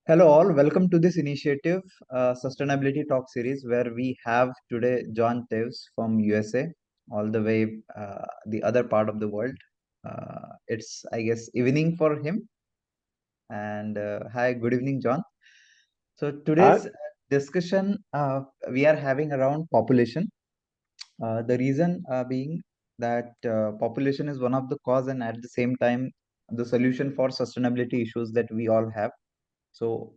Hello, all. Welcome to this initiative, Sustainability Talk series, where we have today John Taves from USA, all the way the other part of the world. It's, I guess, evening for him. And hi, good evening, John. So Uh, today's discussion we are having around population. The reason being that population is one of the cause, and at the same time, the solution for sustainability issues that we all have. So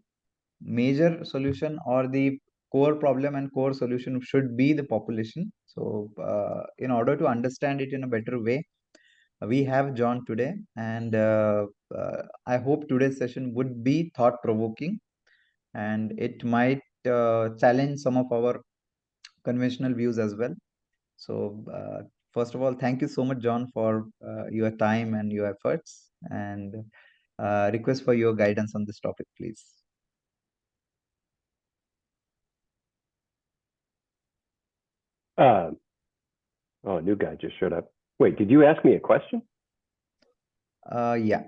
major solution or the core problem and core solution should be the population. So in order to understand it in a better way, we have John today, and I hope today's session would be thought provoking, and it might challenge some of our conventional views as well. So first of all, thank you so much, John, for your time and your efforts, and request for your guidance on this topic, please. oh, a new guy just showed up. Wait, did you ask me a question? Yeah.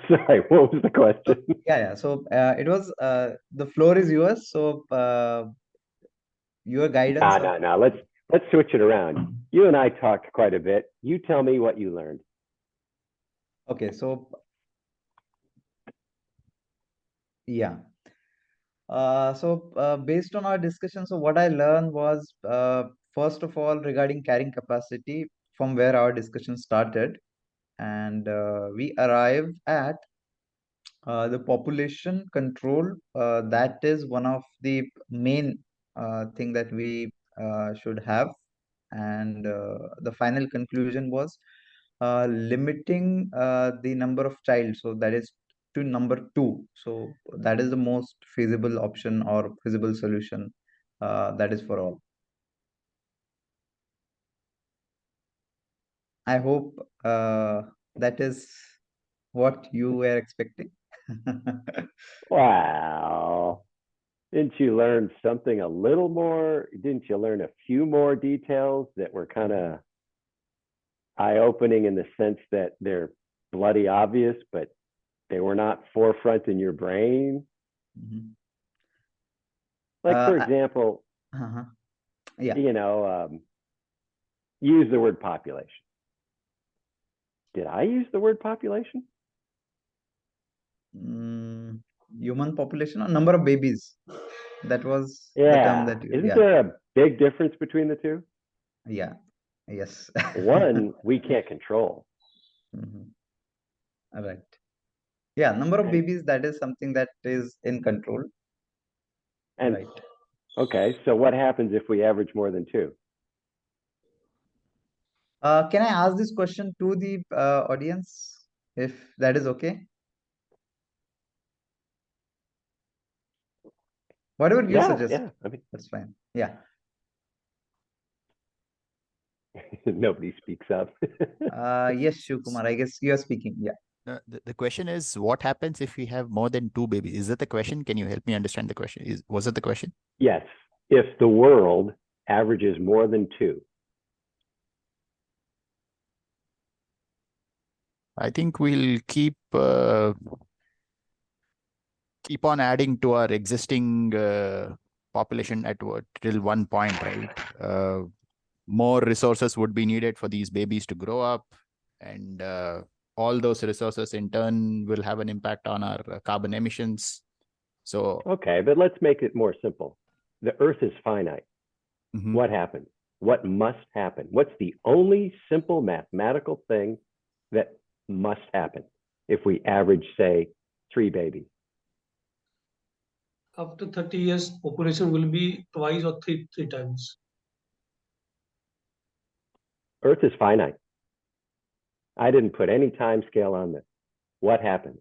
Sorry, what was the question? Yeah. So it was the floor is yours. So your guidance No, of no, no. Let's switch it around. You and I talked quite a bit. You tell me what you learned. okay. So yeah. Based on our discussion, so what I learned was first of all regarding carrying capacity from where our discussion started, and we arrived at the population control. That is one of the main thing that we should have, and the final conclusion was limiting the number of child, so that is to number two. So that is the most feasible option or feasible solution that is for all. I hope that is what you were expecting. Wow. Didn't you learn something a little more? Didn't you learn a few more details that were kind of eye-opening in the sense that they're bloody obvious, but they were not forefront in your brain? Mhm. Like, for I- example, uh-huh. Yeah. you know, use the word population. Did I use the word population? Mm, human population or number of babies. That was the term Yeah. that you, Isn't yeah, there a big difference between the two? yeah, yes. One, we can't control. Mhm. Right. Yeah, number of And babies, that is something that is in control. and Right. okay, so what happens if we average more than two? Can I ask this question to the audience, if that is okay? Whatever you Yeah, suggest, yeah. I mean, that's fine. Yeah. nobody speaks up. Yes, Shivkumar, I guess you are speaking. Yeah. The question is, what happens if we have more than two babies? Is that the question? Can you help me understand the question? Was it the question? Yes, if the world averages more than two. I think we'll keep on adding to our existing population at till one point, right? More resources would be needed for these babies to grow up, and all those resources in turn will have an impact on our carbon emissions. So, Okay, but let's make it more simple. The earth is finite. mhm. What happens? What must happen? What's the only simple mathematical thing that must happen if we average, say, three babies? After 30 years, population will be twice or three times. Earth is finite. I didn't put any time scale on this. What happens?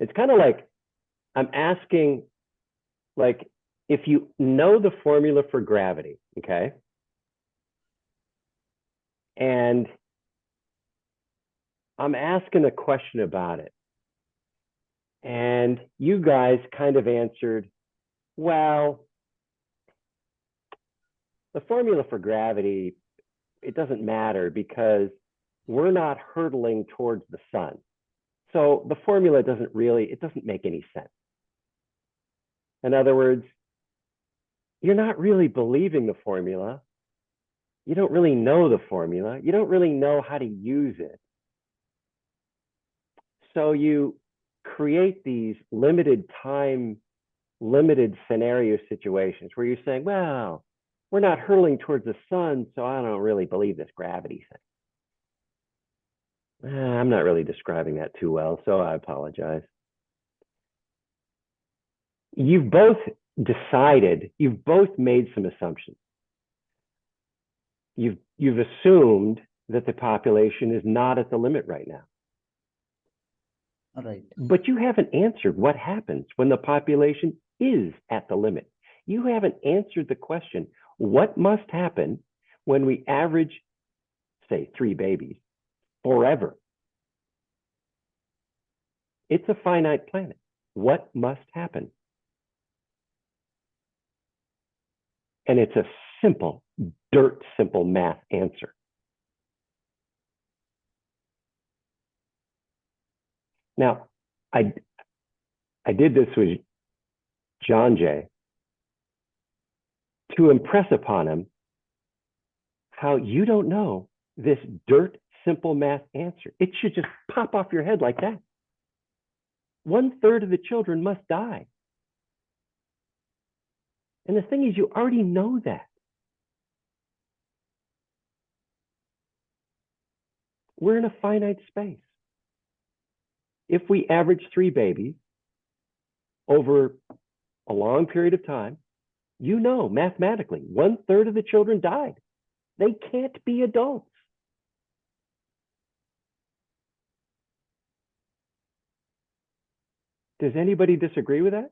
It's kind of like I'm asking, like, if you know the formula for gravity, okay, and I'm asking a question about it, and you guys kind of answered, well, the formula for gravity, it doesn't matter because we're not hurtling towards the sun. So the formula doesn't make any sense. In other words, you're not really believing the formula. You don't really know the formula. You don't really know how to use it. So you create these limited time, limited scenario situations where you're saying, well, we're not hurtling towards the sun, so I don't really believe this gravity thing. I'm not really describing that too well, so I apologize. You've both decided, you've both made some assumptions. You've assumed that the population is not at the limit right now. All right. But you haven't answered what happens when the population is at the limit. You haven't answered the question, what must happen when we average, say, 3 babies forever? It's a finite planet. What must happen? And it's a simple, dirt simple math answer. Now, I did this with John Jay to impress upon him how you don't know this dirt simple math answer. It should just pop off your head like that. 1/3 of the children must die. And the thing is, you already know that. We're in a finite space. If we average 3 babies over a long period of time, you know mathematically 1/3 of the children died. They can't be adults. Does anybody disagree with that?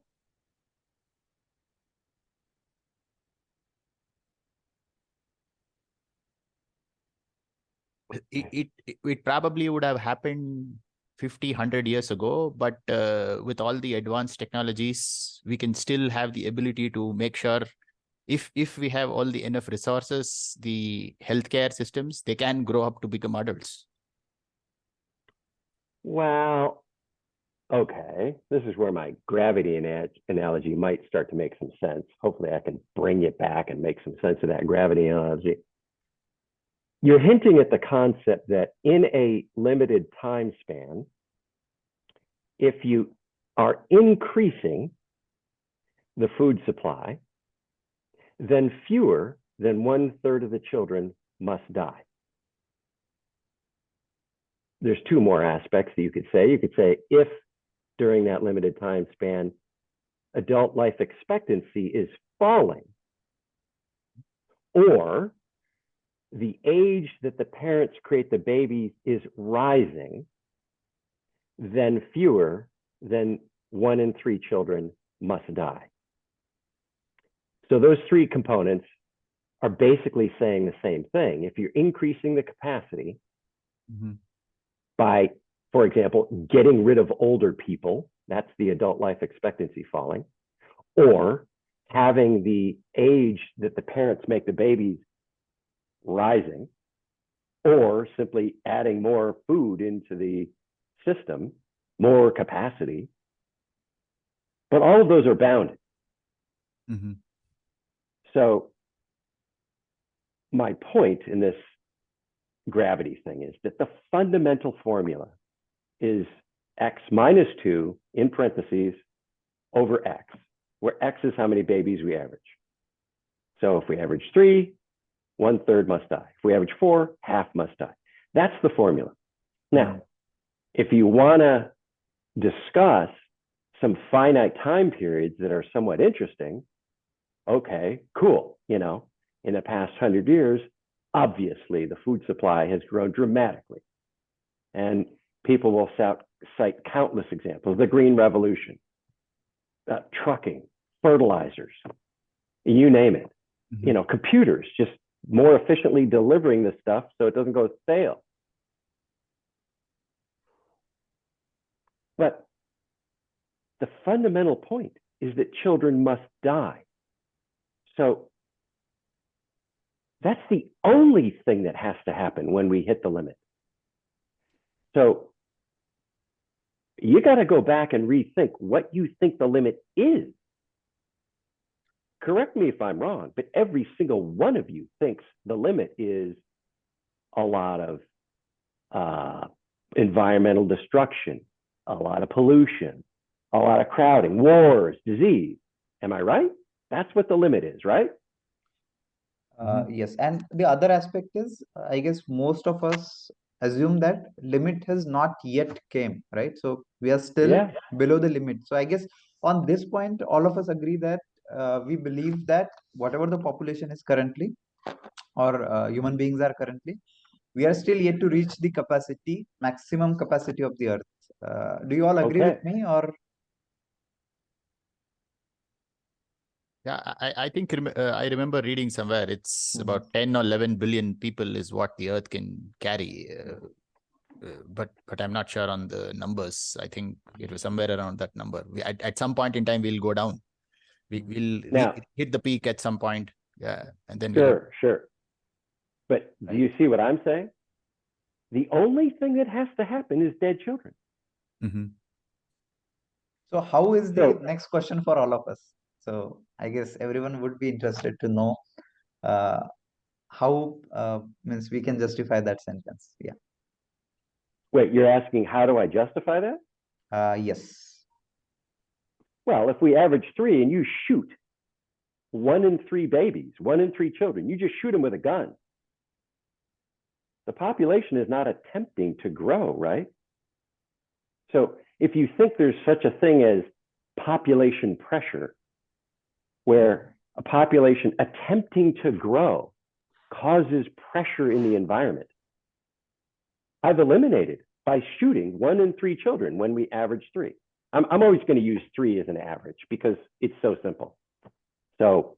It probably would have happened 50, 100 years ago, but with all the advanced technologies, we can still have the ability to make sure if we have all the enough resources, the healthcare systems, they can grow up to become adults. Well, okay. This is where my gravity analogy might start to make some sense. Hopefully I can bring it back and make some sense of that gravity analogy. You're hinting at the concept that in a limited time span, if you are increasing the food supply, then fewer than 1/3 of the children must die. There's 2 more aspects that you could say. You could say if during that limited time span, adult life expectancy is falling, or the age that the parents create the babies is rising, then fewer than 1 in 3 children must die. So those 3 components are basically saying the same thing. If you're increasing the capacity by, for example, getting rid of older people, that's the adult life expectancy falling, or having the age that the parents make the babies rising, or simply adding more food into the system, more capacity. But all of those are bounded. So my point in this gravity thing is that the fundamental formula is x minus 2 in parentheses over x, where x is how many babies we average. So if we average 3, 1/3 must die. If we average 4, half must die. That's the formula. Now, if you want to discuss some finite time periods that are somewhat interesting, okay, cool. You know, in the past 100 years, obviously the food supply has grown dramatically. And people will cite countless examples: the Green Revolution, trucking, fertilizers, you name it. You know, computers just more efficiently delivering the stuff so it doesn't go stale. But the fundamental point is that children must die. So that's the only thing that has to happen when we hit the limit. So you got to go back and rethink what you think the limit is. Correct me if I'm wrong, but every single one of you thinks the limit is a lot of environmental destruction, a lot of pollution, a lot of crowding, wars, disease. Am I right? That's what the limit is, right? Yes, and the other aspect is, I guess most of us assume that limit has not yet came, right? So we are still Yeah. below the limit. So I guess on this point, all of us agree that we believe that whatever the population is currently, or human beings are currently, we are still yet to reach the capacity, maximum capacity of the Earth. Do you all agree with Okay. me, or? Yeah, I think I remember reading somewhere it's Mhm. about 10 or 11 billion people is what the Earth can carry. But I'm not sure on the numbers. I think it was somewhere around that number. At some point in time, we'll go down. We'll Now, hit the peak at some point. Yeah, and then we'll. sure. But do you see what I'm saying? The only thing that has to happen is dead children. Mhm. So how is the So, next question for all of us? So I guess everyone would be interested to know uh, how means we can justify that sentence. Yeah. wait, you're asking how do I justify that? Yes. Well, if we average 3 and you shoot 1 in 3 babies, 1 in 3 children, you just shoot them with a gun. The population is not attempting to grow, right? So if you think there's such a thing as population pressure, where a population attempting to grow causes pressure in the environment, I've eliminated by shooting 1 in 3 children when we average 3. I'm always going to use 3 as an average because it's so simple. So,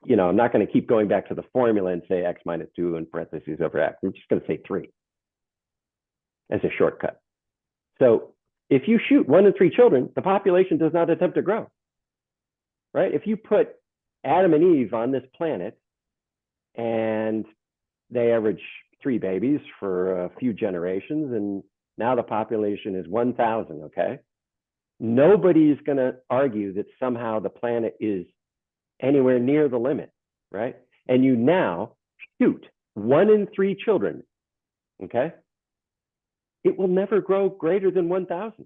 I'm not going to keep going back to the formula and say x minus 2 in parentheses over x. I'm just going to say 3 as a shortcut. So if you shoot 1 in 3 children, the population does not attempt to grow, right? If you put Adam and Eve on this planet and they average 3 babies for a few generations, and now the population is 1,000, okay? Nobody's going to argue that somehow the planet is anywhere near the limit, right? And you now shoot 1 in 3 children, okay? It will never grow greater than 1,000,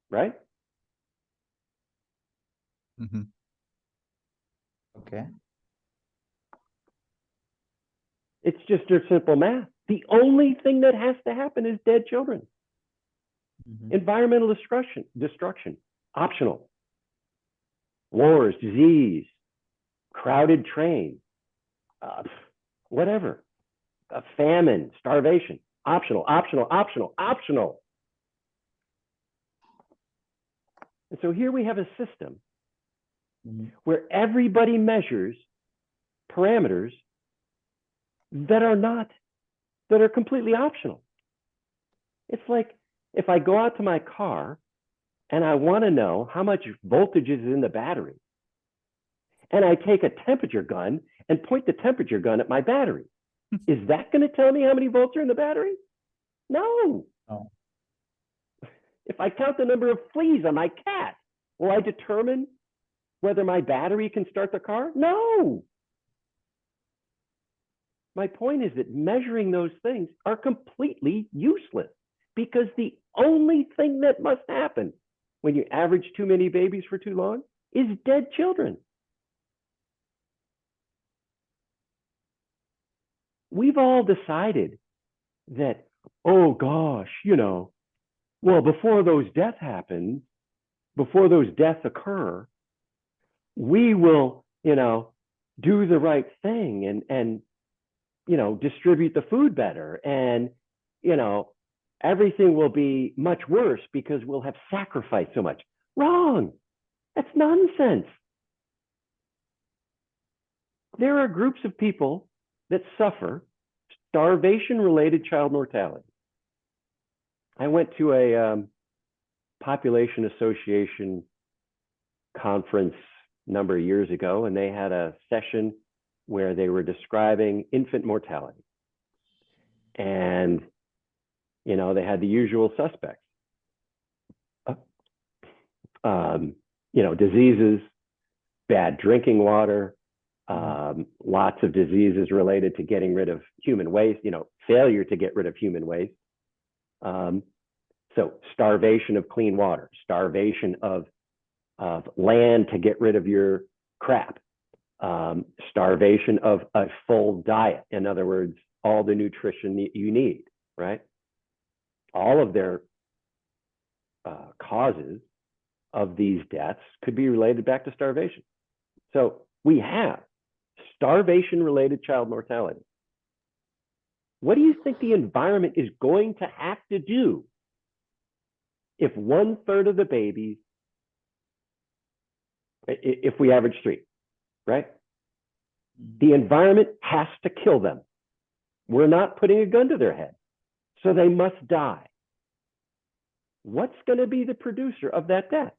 right? Mhm. Okay. It's just your simple math. The only thing that has to happen is dead children. Mhm. Environmental destruction, optional. Wars, disease, crowded train, whatever. Famine, starvation, optional. And so here we have a system Mhm. where everybody measures parameters that are completely optional. It's like if I go out to my car and I want to know how much voltage is in the battery, and I take a temperature gun and point the temperature gun at my battery, is that going to tell me how many volts are in the battery? No. No. If I count the number of fleas on my cat, will I determine whether my battery can start the car? No. My point is that measuring those things are completely useless because the only thing that must happen when you average too many babies for too long is dead children. We've all decided that, oh gosh, well, before those deaths happen, before those deaths occur, we will, do the right thing and distribute the food better. And, everything will be much worse because we'll have sacrificed so much. Wrong. That's nonsense. There are groups of people that suffer starvation-related child mortality. I went to a population association conference a number of years ago, and they had a session where they were describing infant mortality. And, they had the usual suspects. Diseases, bad drinking water, lots of diseases related to getting rid of human waste, failure to get rid of human waste. So starvation of clean water, starvation of land to get rid of your crap, starvation of a full diet. In other words, all the nutrition that you need, right? All of their causes of these deaths could be related back to starvation. So we have starvation-related child mortality. What do you think the environment is going to have to do if 1/3 of the babies, if we average 3, right? The environment has to kill them. We're not putting a gun to their head, so they must die. What's going to be the producer of that death?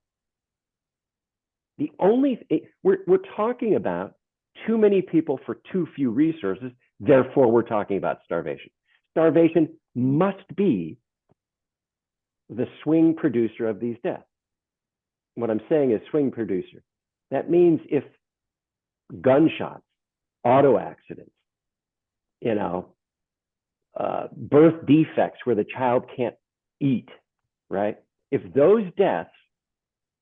We're talking about too many people for too few resources. Therefore, we're talking about starvation. Starvation must be the swing producer of these deaths. What I'm saying is swing producer. That means if gunshots, auto accidents, birth defects where the child can't eat, right? If those deaths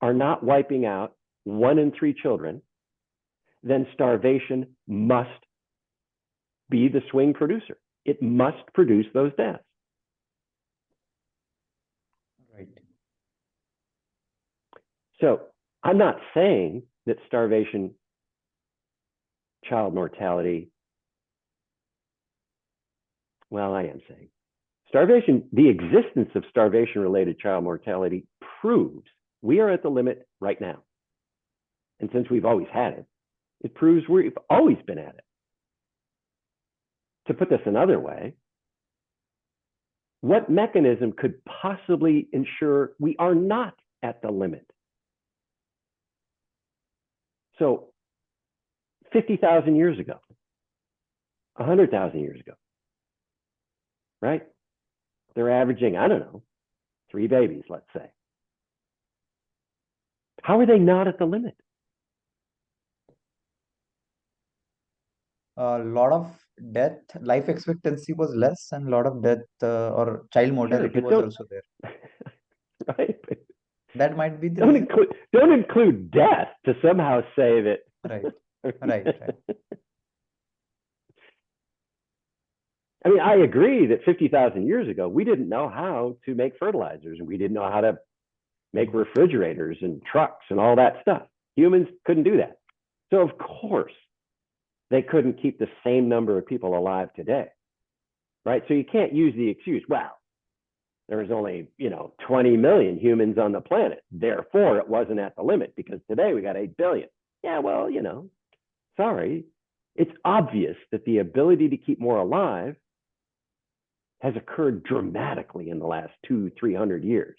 are not wiping out 1 in 3 children, then starvation must be the swing producer. It must produce those deaths. Right. So I'm not saying that starvation, child mortality, well, I am saying starvation, the existence of starvation-related child mortality proves we are at the limit right now. And since we've always had it, it proves we've always been at it. To put this another way, what mechanism could possibly ensure we are not at the limit? So 50,000 years ago, 100,000 years ago, right? They're averaging, 3 babies, let's say. How are they not at the limit? A lot of death, life expectancy was less, and a lot of death or child mortality was also there. Right? That might be the reason. Don't include death to somehow say that. Right. Right. I mean, I agree that 50,000 years ago, we didn't know how to make fertilizers, and we didn't know how to make refrigerators and trucks and all that stuff. Humans couldn't do that. So of course, they couldn't keep the same number of people alive today, right? So you can't use the excuse, well, there was only, 20 million humans on the planet. Therefore, it wasn't at the limit because today we got 8 billion. Yeah, well, sorry. It's obvious that the ability to keep more alive has occurred dramatically in the last 200-300 years.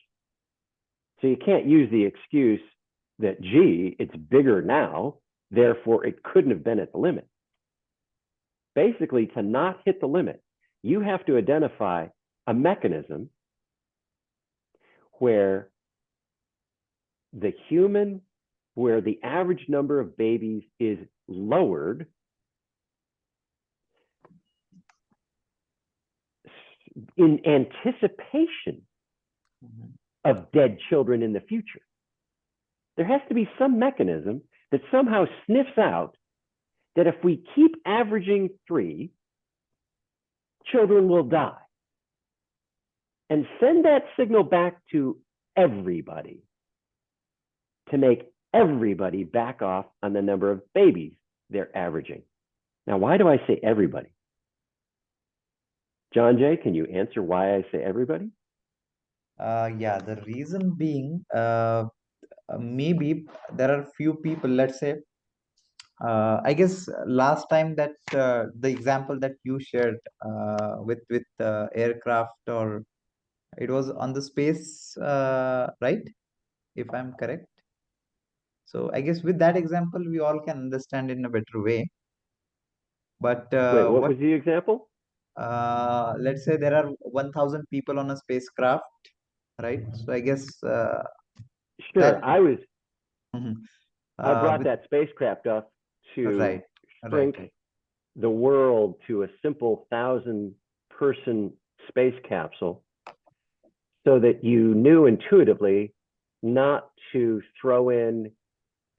So you can't use the excuse that, gee, it's bigger now, therefore it couldn't have been at the limit. Basically, to not hit the limit, you have to identify a mechanism where the average number of babies is lowered in anticipation of dead children in the future. There has to be some mechanism that somehow sniffs out that if we keep averaging 3, children will die. And send that signal back to everybody to make everybody back off on the number of babies they're averaging. Now, why do I say everybody? John Jay, can you answer why I say everybody? Yeah, the reason being, maybe there are few people, let's say, I guess last time that the example that you shared with aircraft, or it was on the space, right? If I'm correct. So I guess with that example, we all can understand in a better way. But Wait, what was the example? let's say there are 1,000 people on a spacecraft, right? So I guess Sure. That Mhm. I brought with that spacecraft up to right, shrink right. the world to a simple 1,000-person space capsule so that you knew intuitively not to throw in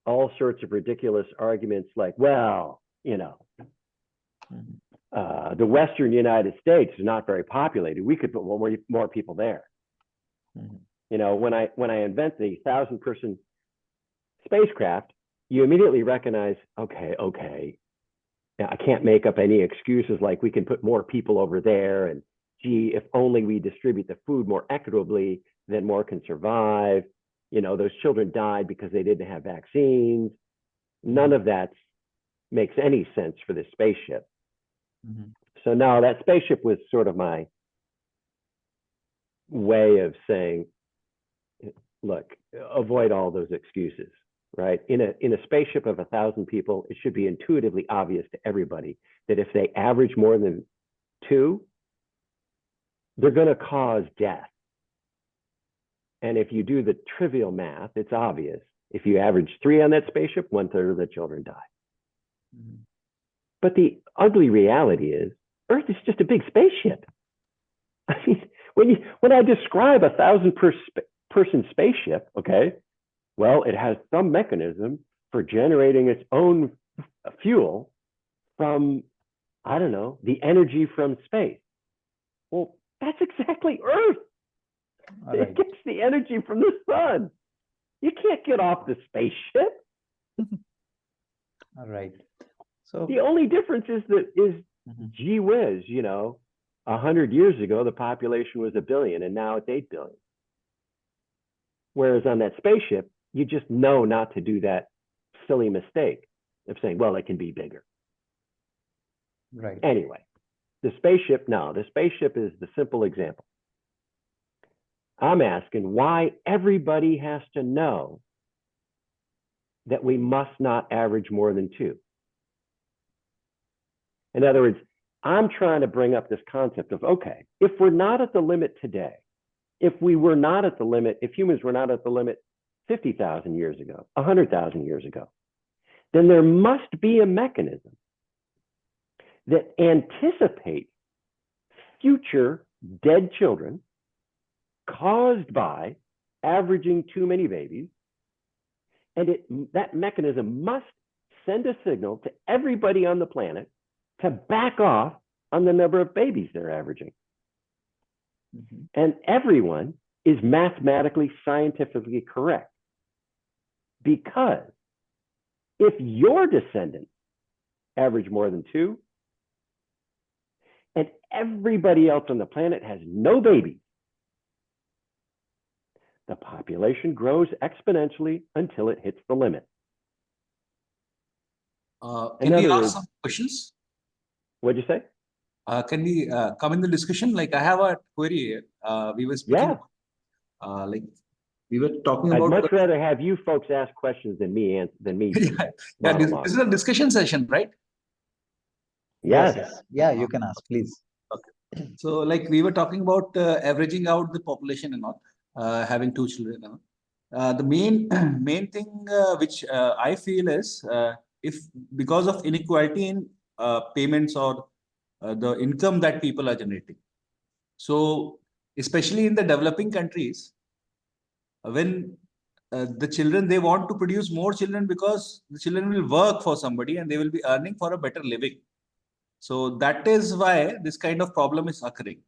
all sorts of ridiculous arguments like, well, Mhm. the Western United States is not very populated. We could put more people there. Mhm. When I invent the 1,000-person spacecraft, you immediately recognize, okay, I can't make up any excuses like we can put more people over there, and gee, if only we distribute the food more equitably, then more can survive. Those children died because they didn't have vaccines. None of that makes any sense for this spaceship. Mhm. So no, that spaceship was sort of my way of saying, look, avoid all those excuses, right? In a spaceship of 1,000 people, it should be intuitively obvious to everybody that if they average more than 2, they're going to cause death. And if you do the trivial math, it's obvious. If you average 3 on that spaceship, 1/3 of the children die. Mhm. But the ugly reality is, Earth is just a big spaceship. I mean, when I describe 1,000-person spaceship, okay, well, it has some mechanism for generating its own fuel from, I don't know, the energy from space. Well, that's exactly Earth. All It right. gets the energy from the sun. You can't get off the spaceship. All right. So The only difference is Mhm. gee whiz, 100 years ago, the population was 1 billion, and now it's 8 billion. Whereas on that spaceship, you just know not to do that silly mistake of saying, well, it can be bigger. Right. Anyway, the spaceship is the simple example. I'm asking why everybody has to know that we must not average more than 2. In other words, I'm trying to bring up this concept of, okay, if we're not at the limit today, if humans were not at the limit 50,000 years ago, 100,000 years ago, then there must be a mechanism that anticipates future dead children caused by averaging too many babies. And that mechanism must send a signal to everybody on the planet to back off on the number of babies they're averaging. Mhm. And everyone is mathematically, scientifically correct. Because if your descendants average more than 2, and everybody else on the planet has no babies, the population grows exponentially until it hits the limit. Can we other ask words- some questions? What'd you say? Can we come in the discussion? Like I have a query here. We were speaking, Yeah. like we were talking I'd about. much rather have you folks ask questions than me Yeah, monologue. this is a discussion session, right? Yes. Yes. Yeah, you can ask, please. Okay. So, like we were talking about averaging out the population and all, having 2 children. And all. The main thing which I feel is if because of inequality in payments or the income that people are generating. So, especially in the developing countries, when the children, they want to produce more children because the children will work for somebody and they will be earning for a better living. So that is why this kind of problem is occurring.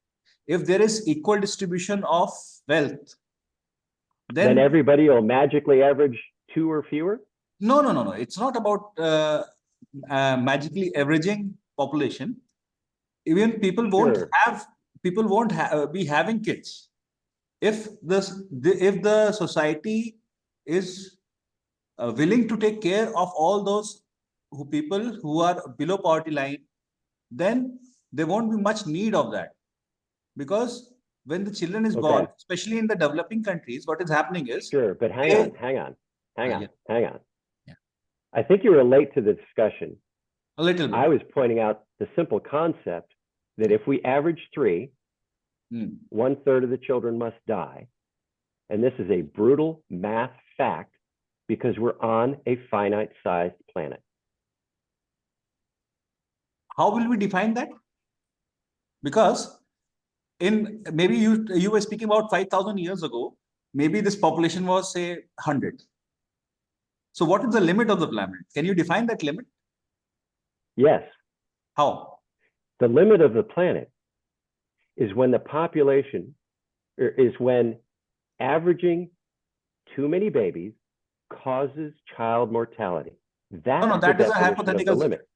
If there is equal distribution of wealth, Then then everybody will magically average 2 or fewer? no. It's not about magically averaging population. Even people won't Sure. be having kids. If the society is willing to take care of all those people who are below poverty line, then there won't be much need of that. Because when the children is born, Okay. especially in the developing countries, what is happening is Sure, but hang they- on. Yeah. Yeah. I think you were late to the discussion. a little bit. I was pointing out the simple concept that if we average 3, Hmm. 1/3 of the children must die. And this is a brutal math fact because we're on a finite-sized planet. How will we define that? Because in maybe you were speaking about 5,000 years ago, maybe this population was say 100. So what is the limit of the planet? Can you define that limit? Yes. How? The limit of the planet is when the population, or is when averaging too many babies causes child mortality. That's No, the that is a definition of the hypothetical limit.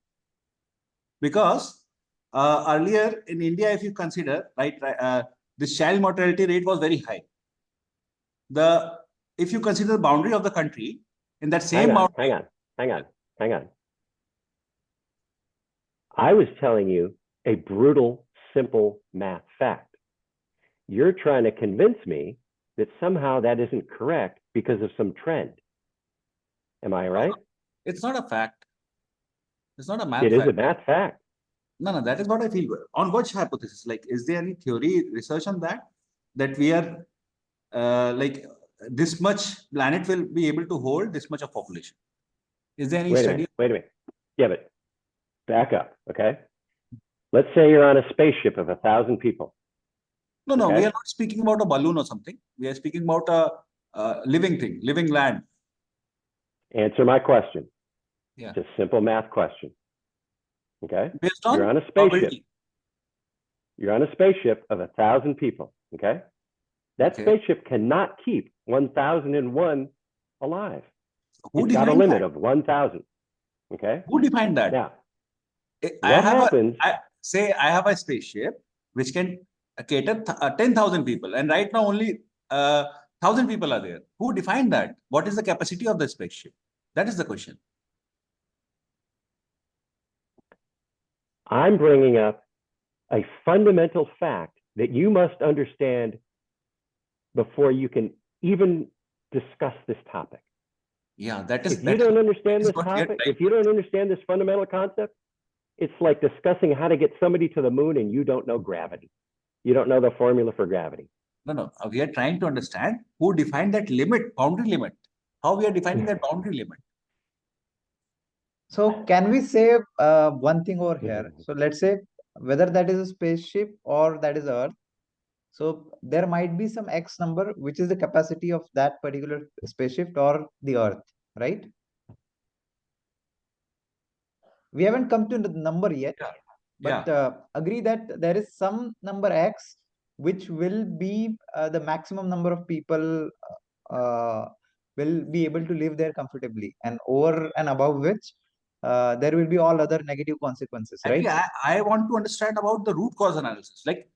Because earlier in India, if you consider, right, this child mortality rate was very high. If you consider the boundary of the country, in that same boundary. Hang on. I was telling you a brutal, simple math fact. You're trying to convince me that somehow that isn't correct because of some trend. Am I right? It's not a fact. It's not a math It fact. is a math fact. No, that is what I feel. On which hypothesis? Like, is there any theory, research on that? That we are like this much planet will be able to hold this much of population? Is there any study? Wait a minute. Yeah, but back up, okay? Let's say you're on a spaceship of 1,000 people. No, okay? we are not speaking about a balloon or something. We are speaking about a living thing, living land. Answer my question. Yeah. It's a simple math question. Okay? Based on you're on a spaceship. probability. You're on a spaceship of 1,000 people. Okay? That spaceship cannot keep 1,001 alive. It's got a limit of 1,000. Okay? Who defined that? Now, I have a spaceship which can cater 10,000 people, and right now only 1,000 people are there. Who defined that? What is the capacity of the spaceship? That is the question. I'm bringing up a fundamental fact that you must understand before you can even discuss this topic. Yeah, that is. If you don't understand this topic, if you don't understand this fundamental concept, it's like discussing how to get somebody to the moon and you don't know gravity. You don't know the formula for gravity. No. We are trying to understand who defined that limit, boundary limit. How we are defining that boundary limit. So can we say one thing over here? So let's say whether that is a spaceship or that is Earth. So there might be some X number, which is the capacity of that particular spaceship or the Earth, right? We haven't come to the number yet, but agree that there is some number X, which will be the maximum number of people will be able to live there comfortably, and over and above which there will be all other negative consequences, right? Actually, I want to understand about the root cause analysis. Like,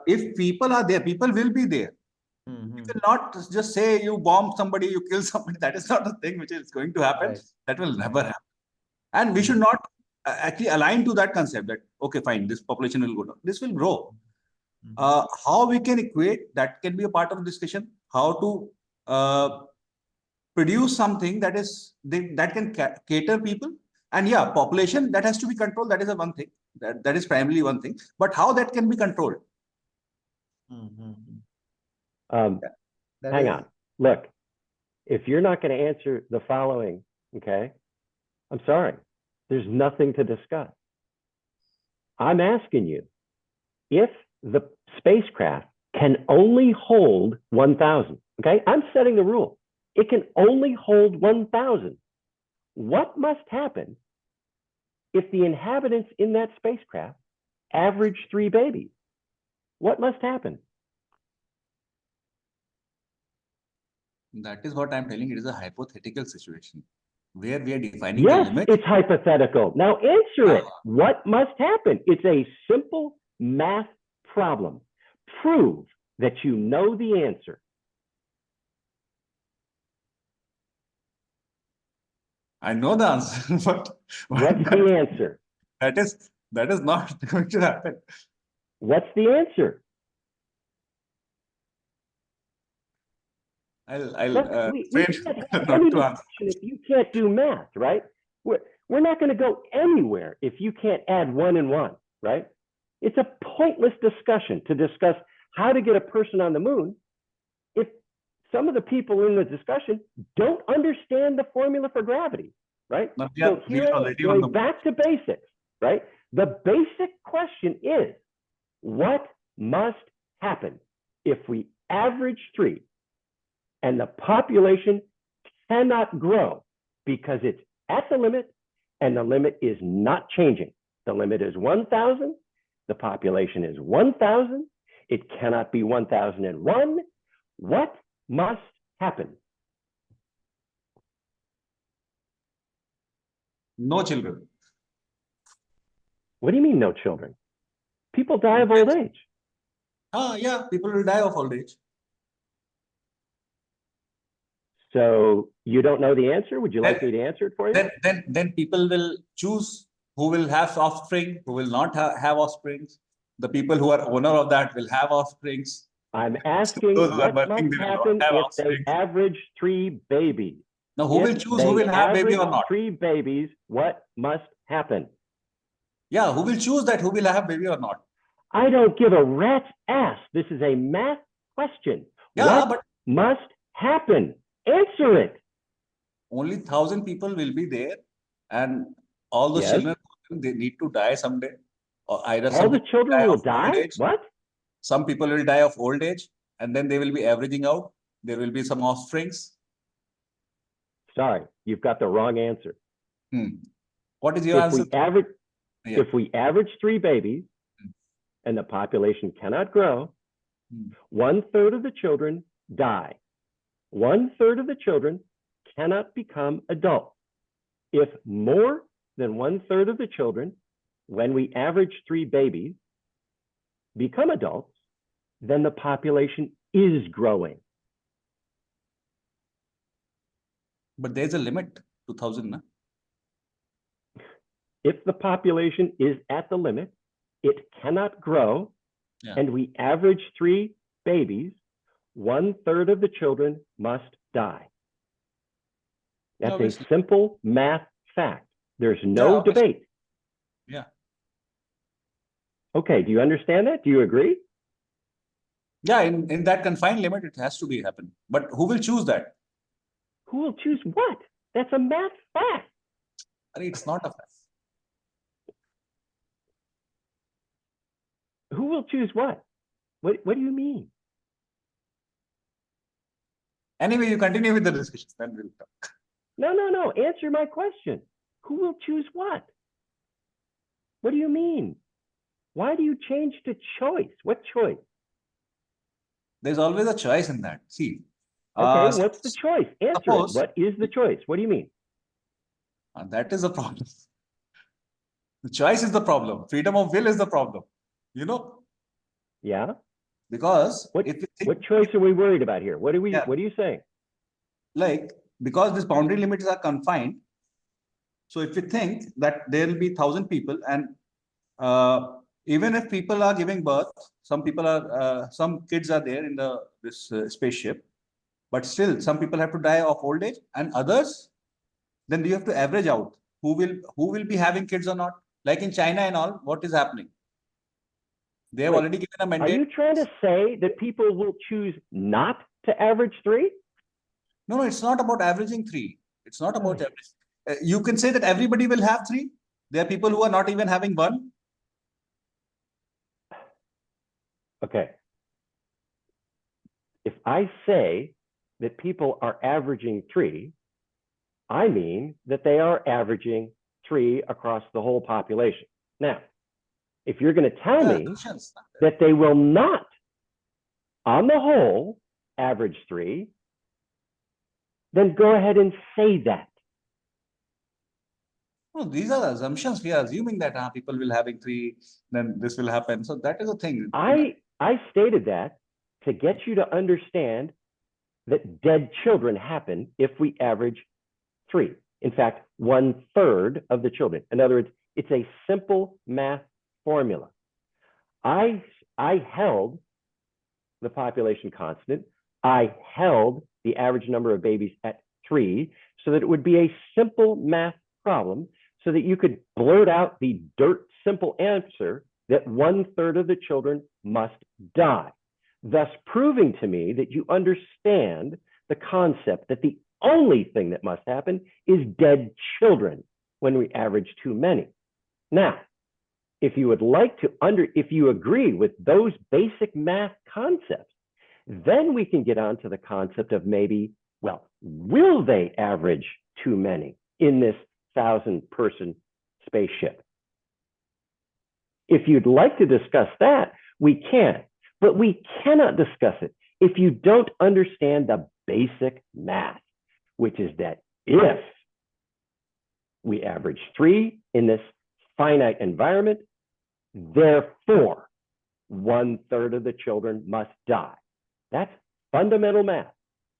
if people are there, people will be there. You cannot just say you bomb somebody, you kill somebody. That is not a thing which is going to happen. Right. That will never happen. And we should not actually align to that concept that, okay, fine, this population will go down. This will grow. How we can equate, that can be a part of the discussion. How to produce something that is that can cater people. And yeah, population, that has to be controlled. That is a one thing. That is primarily one thing. But how that can be controlled? Hang on. Look, if you're not going to answer the following, okay, I'm sorry. There's nothing to discuss. I'm asking you, if the spacecraft can only hold 1,000, okay? I'm setting the rule. It can only hold 1,000. What must happen if the inhabitants in that spacecraft average 3 babies? What must happen? That is what I'm telling you. It is a hypothetical situation where we are defining the limit. It's hypothetical. Now answer it. What must happen? It's a simple math problem. Prove that you know the answer. I know the answer, but what's the answer? That is not going to happen. What's the answer? If you can't do math, right? We're not going to go anywhere if you can't add 1 and 1, right? It's a pointless discussion to discuss how to get a person on the moon if some of the people in the discussion don't understand the formula for gravity, right? Now, So we here are I am already on the going back to basics, right? The basic question is, what must happen if we average 3 and the population cannot grow because it's at the limit and the limit is not changing? The limit is 1,000. The population is 1,000. It cannot be 1,001. What must happen? no children. What do you mean no children? People die of old age. Yeah, people will die of old age. So you don't know the answer? Would you like me to answer it for you? Then people will choose who will have offspring, who will not have offsprings. The people who are owner of that will have offsprings. I'm asking Those who are what working, must they will happen not have if they offspring. average 3 babies? Now, who will If choose who they will have baby or average not? 3 babies, what must happen? Yeah, who will choose that who will have baby or not? I don't give a rat's ass. This is a math question. Yeah, What but must happen? Answer it. only 1,000 people will be there, and all those Yes. children, they need to die someday, or either All some the people children will of old die? age. What? Some people will die of old age, and then they will be averaging out. There will be some offsprings. Sorry, you've got the wrong answer. What is your answer? Yeah. If we average 3 babies and the population cannot grow, 1/3 of the children die. 1/3 of the children cannot become adults. If more than 1/3 of the children, when we average 3 babies, become adults, then the population is growing. But there's a limit to 1,000, na? If the population is at the limit, it cannot grow, and we average 3 babies, 1/3 of the children must die. That's Obviously. a simple math fact. There's no Yeah, obviously. debate. Yeah. Okay, do you understand that? Do you agree? Yeah, in that confined limit, it has to be happen. But who will choose that? Who will choose what? That's a math fact. I mean, it's not a fact. Who will choose what? What do you mean? Anyway, you continue with the discussion, then we'll talk. No. Answer my question. Who will choose what? What do you mean? Why do you change to choice? What choice? There's always a choice in that. See. Okay, what's the choice? Answer suppose, it. What is the choice? What do you mean? That is the problem. The choice is the problem. Freedom of will is the problem. You know? Yeah. Because What, if you think, what choice are we worried about here? What are we? Yeah. What are you saying? like, because these boundary limits are confined, so if you think that there will be 1,000 people, and even if people are giving birth, some people are, some kids are there in this spaceship, but still some people have to die of old age, and others, then you have to average out who will be having kids or not. Like in China and all, what is happening? They have Wait, already given a Are mandate. you trying to say that people will choose not to average 3? No, it's not about averaging 3. It's not about average. You can say that everybody will have 3. There are people who are not even having 1. Okay. If I say that people are averaging 3, I mean that they are averaging 3 across the whole population. Now, if you're going to tell me that they will not, on the whole, average 3, then go ahead and say that. No, these are assumptions. We are assuming that people will having 3, then this will happen. So that is a thing. I stated that to get you to understand that dead children happen if we average 3. In fact, 1/3 of the children. In other words, it's a simple math formula. I held the population constant. I held the average number of babies at 3 so that it would be a simple math problem so that you could blurt out the dirt simple answer that 1/3 of the children must die. thus proving to me that you understand the concept that the only thing that must happen is dead children when we average too many. Now, if you would like to if you agree with those basic math concepts, then we can get on to the concept of maybe, well, will they average too many in this 1,000-person spaceship? If you'd like to discuss that, we can, but we cannot discuss it if you don't understand the basic math, which is that if we average 3 in this finite environment, therefore, 1/3 of the children must die. That's fundamental math,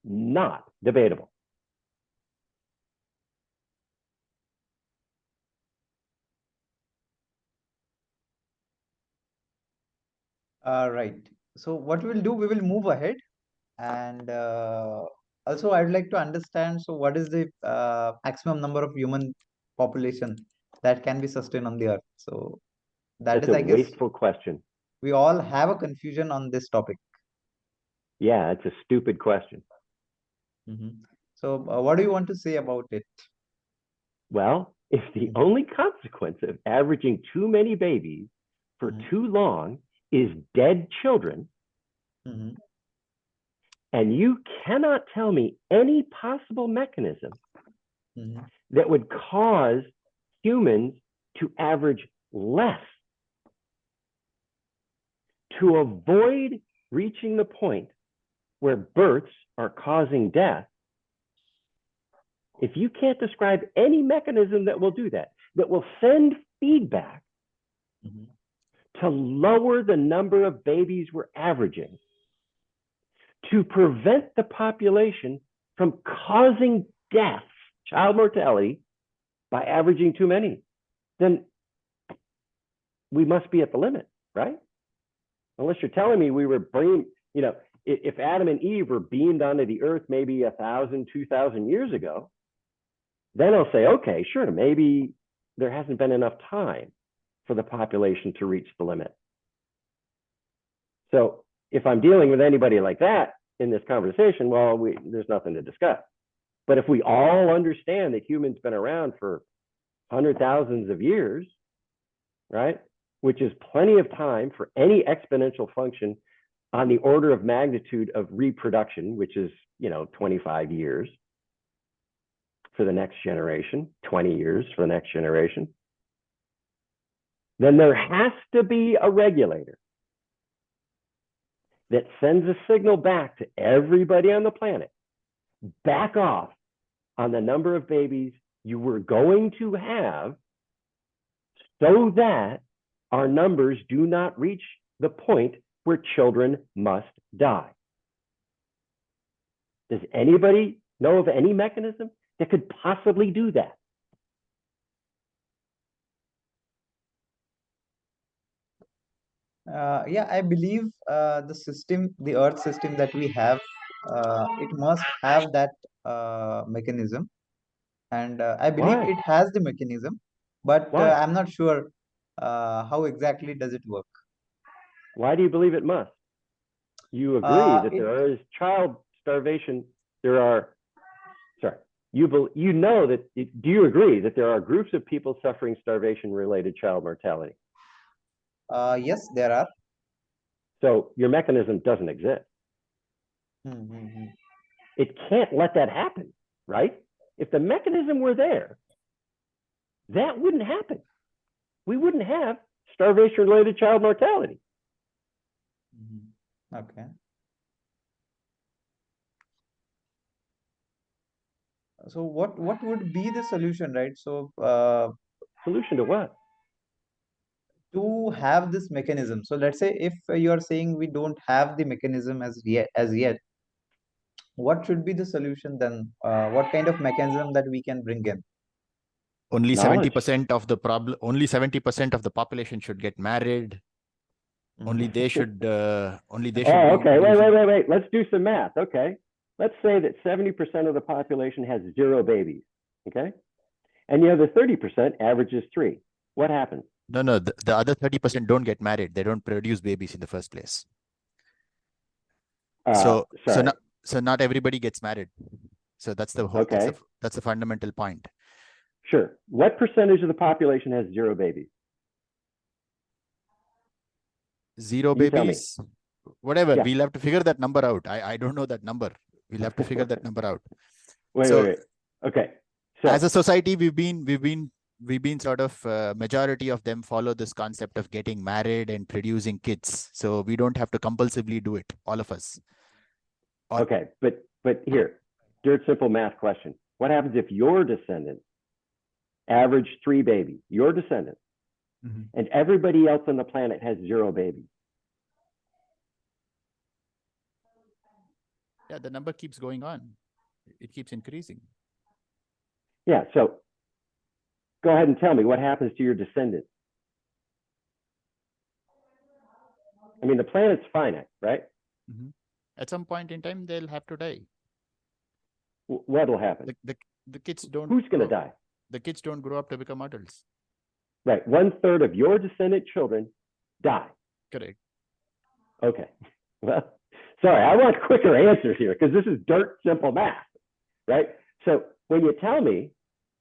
not debatable. Right. So what we'll do, we will move ahead, and also I'd like to understand. So what is the maximum number of human population that can be sustained on the Earth? So that That's is, a I guess, wasteful question. we all have a confusion on this topic. Yeah, it's a stupid question. So what do you want to say about it? Well, if the only consequence of averaging too many babies for too long is dead children, and you cannot tell me any possible mechanism that would cause humans to average less to avoid reaching the point where births are causing death, if you can't describe any mechanism that will do that, that will send feedback to lower the number of babies we're averaging, to prevent the population from causing deaths, child mortality, by averaging too many, then we must be at the limit, right? Unless you're telling me we were bringing, if Adam and Eve were beamed onto the earth maybe 1,000, 2,000 years ago, then I'll say, okay, sure, maybe there hasn't been enough time for the population to reach the limit. So if I'm dealing with anybody like that in this conversation, well, there's nothing to discuss. But if we all understand that humans been around for hundreds of thousands of years, right, which is plenty of time for any exponential function on the order of magnitude of reproduction, which is, 25 years for the next generation, 20 years for the next generation, then there has to be a regulator that sends a signal back to everybody on the planet, back off on the number of babies you were going to have so that our numbers do not reach the point where children must die. Does anybody know of any mechanism that could possibly do that? Yeah, I believe the Earth system that we have, it must have that mechanism, and I believe Why? it has the mechanism, but Why? I'm not sure how exactly does it work. Why do you believe it must? You agree that there is child starvation. You know that, do you agree that there are groups of people suffering starvation-related child mortality? Yes, there are. So your mechanism doesn't exist. It can't let that happen, right? If the mechanism were there, that wouldn't happen. We wouldn't have starvation-related child mortality. Okay. So what would be the solution, right? So Solution to what? to have this mechanism. So let's say if you are saying we don't have the mechanism as yet, what should be the solution then? What kind of mechanism that we can bring in? Only Knowledge. 70% of the problem. Only 70% of the population should get married. Only they should. Only they should. Oh, okay. Wait. Let's do some math. Okay. Let's say that 70% of the population has 0 babies. Okay. And the other 30% averages 3. What happens? No. The other 30% don't get married. They don't produce babies in the first place. Sorry. So not everybody gets married. So that's the whole, Okay. that's the fundamental point. Sure. What percentage of the population has 0 babies? 0 You tell me. babies, whatever. Yeah. We'll have to figure that number out. I don't know that number. We'll have to figure that number out. Wait. Okay. So as a society, we've been sort of majority of them follow this concept of getting married and producing kids. So we don't have to compulsively do it, all of us. Okay, but here, dirt simple math question. What happens if your descendants average 3 babies, your descendants, and everybody else on the planet has 0 babies? Yeah, the number keeps going on. It keeps increasing. Yeah, so go ahead and tell me what happens to your descendants. I mean, the planet's finite, right? At some point in time, they'll have to die. What'll happen? The kids don't. Who's going to die? The kids don't grow up to become adults. Right. 1/3 of your descendant children die. Correct. Okay. Well, sorry, I want quicker answers here because this is dirt simple math, right? So when you tell me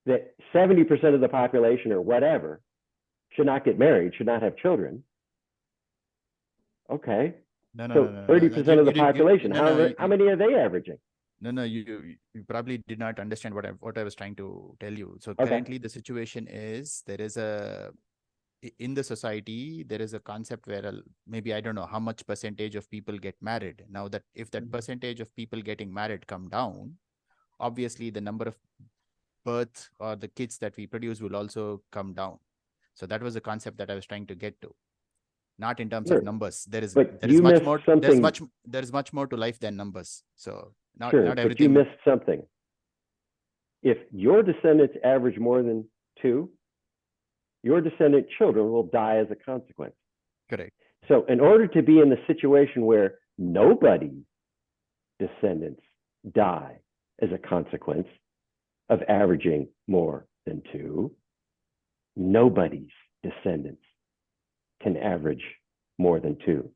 that 70% of the population or whatever should not get married, should not have children, okay. No, 30% of the population, how many are they averaging? No, you probably did not understand what I was trying to tell you. So Okay. currently the situation is in the society, there is a concept where maybe, I don't know how much percentage of people get married. Now that if that percentage of people getting married come down, obviously the number of births or the kids that we produce will also come down. So that was the concept that I was trying to get to. Not in terms of numbers. There is much more to life than numbers. So not everything. But you missed something. If your descendants average more than 2, your descendant children will die as a consequence. Correct. So in order to be in the situation where nobody's descendants die as a consequence of averaging more than 2, nobody's descendants can average more than 2.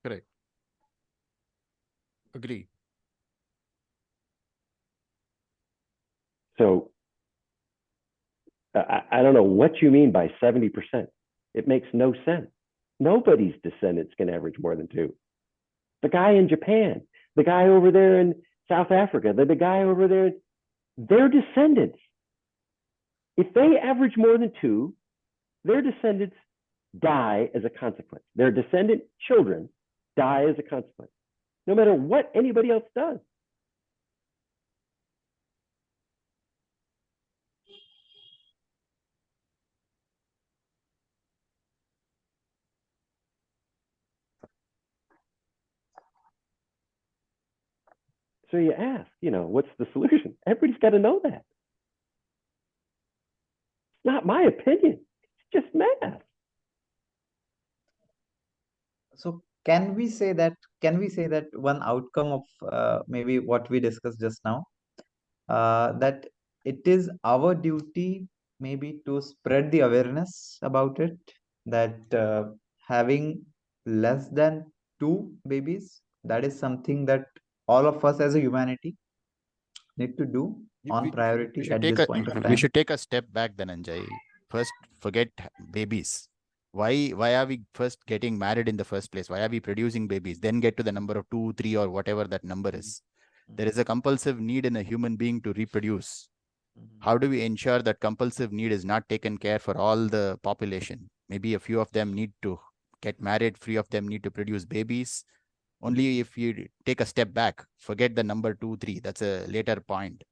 Correct. Agree. So I don't know what you mean by 70%. It makes no sense. Nobody's descendants can average more than 2. The guy in Japan, the guy over there in South Africa, the guy over there, their descendants, if they average more than 2, their descendants die as a consequence. Their descendant children die as a consequence, no matter what anybody else does. So you ask, what's the solution? Everybody's got to know that. It's not my opinion. It's just math. So can we say that one outcome of maybe what we discussed just now, that it is our duty maybe to spread the awareness about it, that having less than 2 babies, that is something that all of us as a humanity need to do on priority at this point of time. We should take a step back, Dhananjay. First, forget babies. Why are we first getting married in the first place? Why are we producing babies? Then get to the number of 2, 3, or whatever that number is. There is a compulsive need in a human being to reproduce. How do we ensure that compulsive need is not taken care for all the population? Maybe a few of them need to get married, few of them need to produce babies. Only if you take a step back, forget the number 2, 3. That's a later point.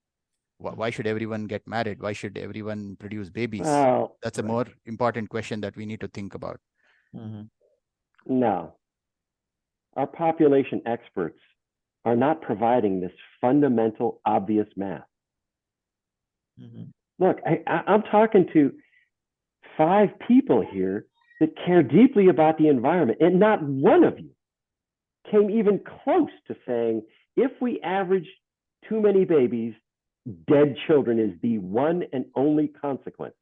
Why should everyone get married? Why should everyone produce babies? That's a more important question that we need to think about. No. Our population experts are not providing this fundamental, obvious math. Look, I'm talking to 5 people here that care deeply about the environment, and not one of you came even close to saying, if we average too many babies, dead children is the one and only consequence.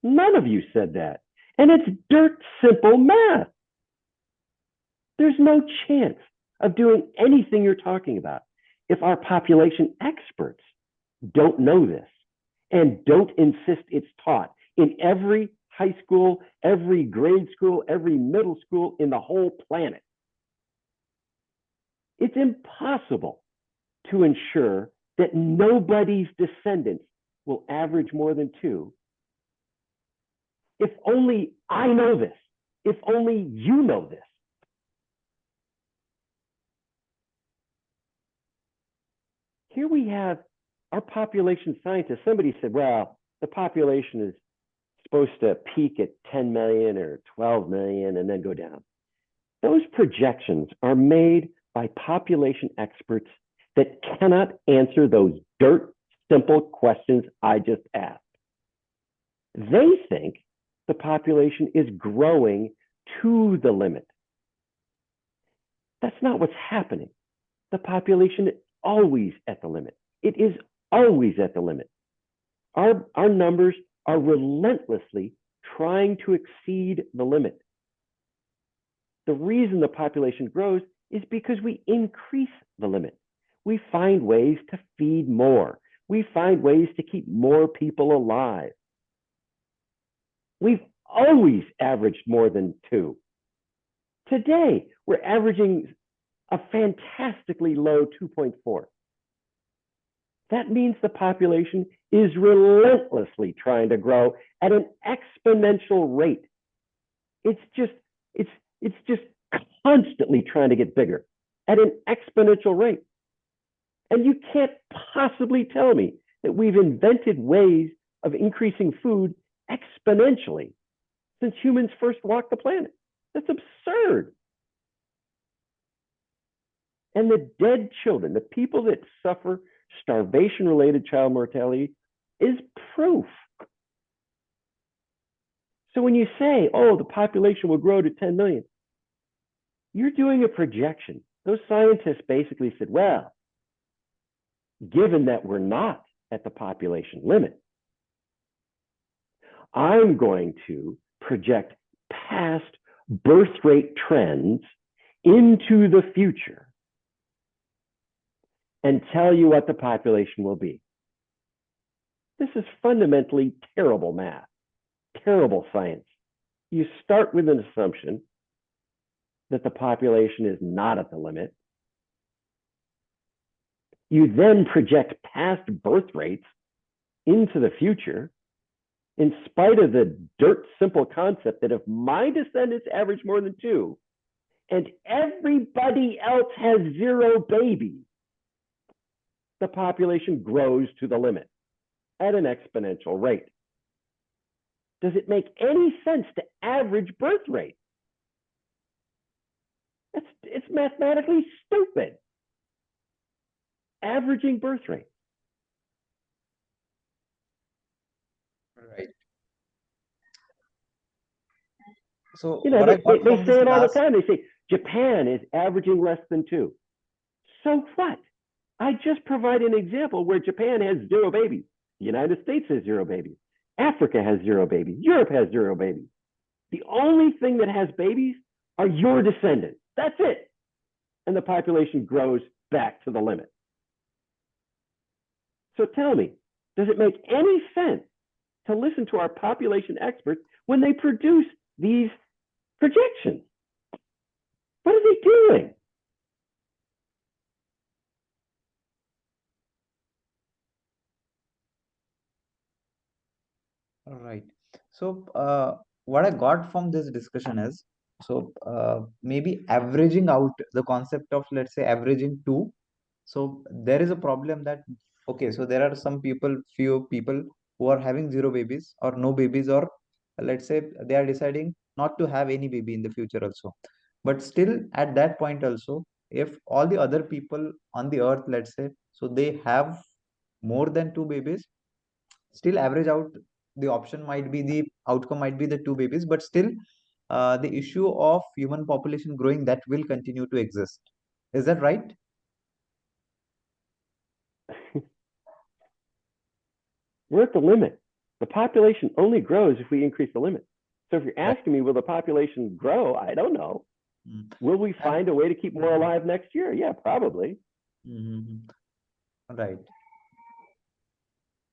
None of you said that. And it's dirt simple math. There's no chance of doing anything you're talking about if our population experts don't know this and don't insist it's taught in every high school, every grade school, every middle school in the whole planet. It's impossible to ensure that nobody's descendants will average more than 2. If only I know this, if only you know this. Here we have our population scientists. Somebody said, well, the population is supposed to peak at 10 million or 12 million and then go down. Those projections are made by population experts that cannot answer those dirt simple questions I just asked. They think the population is growing to the limit. That's not what's happening. The population is always at the limit. It is always at the limit. Our numbers are relentlessly trying to exceed the limit. The reason the population grows is because we increase the limit. We find ways to feed more. We find ways to keep more people alive. We've always averaged more than 2. Today, we're averaging a fantastically low 2.4. That means the population is relentlessly trying to grow at an exponential rate. It's just constantly trying to get bigger at an exponential rate. And you can't possibly tell me that we've invented ways of increasing food exponentially since humans first walked the planet. That's absurd. And the dead children, the people that suffer starvation-related child mortality, is proof. So when you say, oh, the population will grow to 10 million, you're doing a projection. Those scientists basically said, well, given that we're not at the population limit, I'm going to project past birth rate trends into the future and tell you what the population will be. This is fundamentally terrible math, terrible science. You start with an assumption that the population is not at the limit. You then project past birth rates into the future in spite of the dirt simple concept that if my descendants average more than 2 and everybody else has 0 babies, the population grows to the limit at an exponential rate. Does it make any sense to average birth rate? It's mathematically stupid. Averaging birth rate. Right. So You know, what I got they from say this it all the last, time. They say Japan is averaging less than 2. So what? I just provide an example where Japan has 0 babies. The United States has 0 babies. Africa has 0 babies. Europe has 0 babies. The only thing that has babies are your descendants. That's it. And the population grows back to the limit. So tell me, does it make any sense to listen to our population experts when they produce these projections? What are they doing? all right. So what I got from this discussion is, so maybe averaging out the concept of, let's say, averaging 2. So there is a problem that, okay, so there are some people, few people who are having 0 babies or no babies, or let's say they are deciding not to have any baby in the future also. But still at that point also, if all the other people on the earth, let's say, so they have more than 2 babies, still average out, the option might be, the outcome might be the 2 babies, but still the issue of human population growing, that will continue to exist. Is that right? We're at the limit. The population only grows if we increase the limit. So if you're asking me, will the population grow? I don't know. Mm. Will we And- find a way to keep more alive next year? Yeah, probably. Mhm. Right.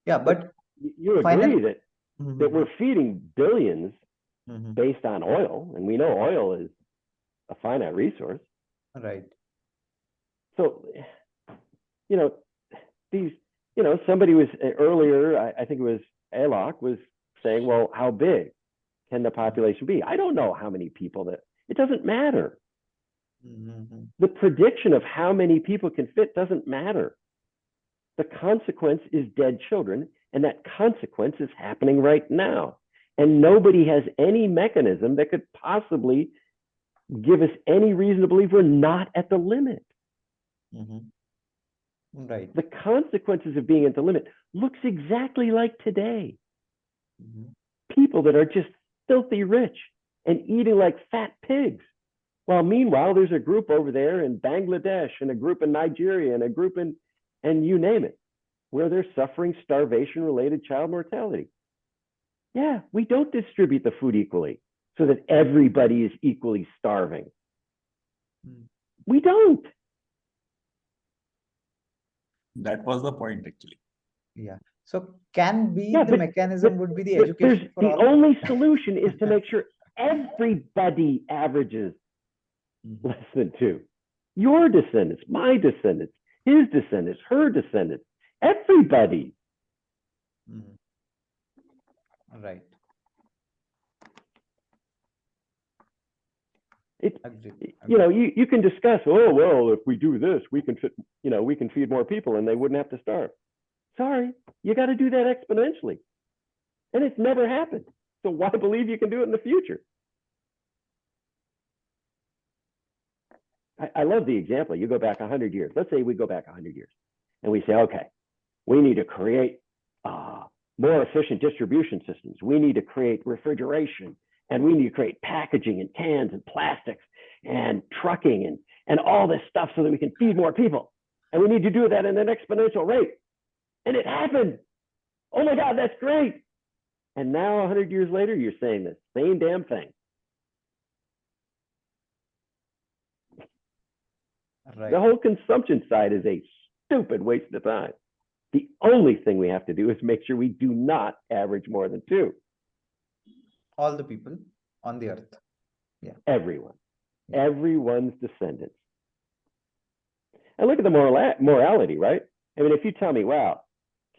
Yeah, but You agree final. that Mhm. we're feeding billions Mhm. based on oil, and we know oil is a finite resource. Right. So, you know, these, somebody was earlier, I think it was Alok, was saying, well, how big can the population be? I don't know how many people that, it doesn't matter. Mhm. The prediction of how many people can fit doesn't matter. The consequence is dead children, and that consequence is happening right now. And nobody has any mechanism that could possibly give us any reason to believe we're not at the limit. Mhm. Right. The consequences of being at the limit looks exactly like today. Mhm. People that are just filthy rich and eating like fat pigs. While meanwhile, there's a group over there in Bangladesh and a group in Nigeria and a group in, and you name it, where they're suffering starvation-related child mortality. Yeah, we don't distribute the food equally so that everybody is equally starving. Mm. We don't. That was the point actually. Yeah. So can be Yeah, the but, mechanism would be the there's education for the all. only solution is to make sure everybody averages Mhm. less than 2. Your descendants, my descendants, his descendants, her descendants, everybody. Mhm. Right. It, Agreed. you can discuss, oh, well, if we do this, we can fit, we can feed more people and they wouldn't have to starve. Sorry, you got to do that exponentially. And it's never happened. So why believe you can do it in the future? I love the example. You go back 100 years. Let's say we go back 100 years and we say, okay, we need to create more efficient distribution systems. We need to create refrigeration, and we need to create packaging and cans and plastics and trucking and all this stuff so that we can feed more people. And we need to do that at an exponential rate. And it happened. Oh my God, that's great. And now 100 years later, you're saying the same damn thing. Right. The whole consumption side is a stupid waste of time. The only thing we have to do is make sure we do not average more than 2. All the people on the earth. Everyone, Yeah. everyone's descendants. And look at the morality, right? I mean, if you tell me, wow,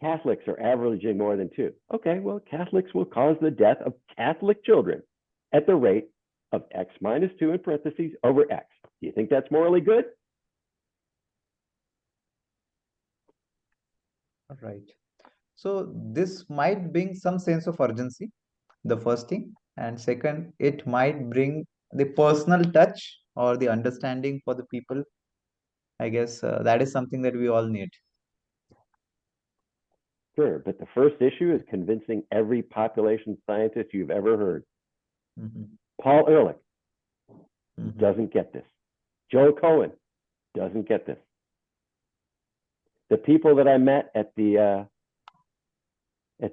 Catholics are averaging more than 2. Okay, well, Catholics will cause the death of Catholic children at the rate of X minus 2 in parentheses over X. Do you think that's morally good? Right. So this might bring some sense of urgency, the first thing. And second, it might bring the personal touch or the understanding for the people. I guess that is something that we all need. Sure, but the first issue is convincing every population scientist you've ever heard. Mhm. Paul Ehrlich Mhm. doesn't get this. Joe Cohen doesn't get this. The people that I met at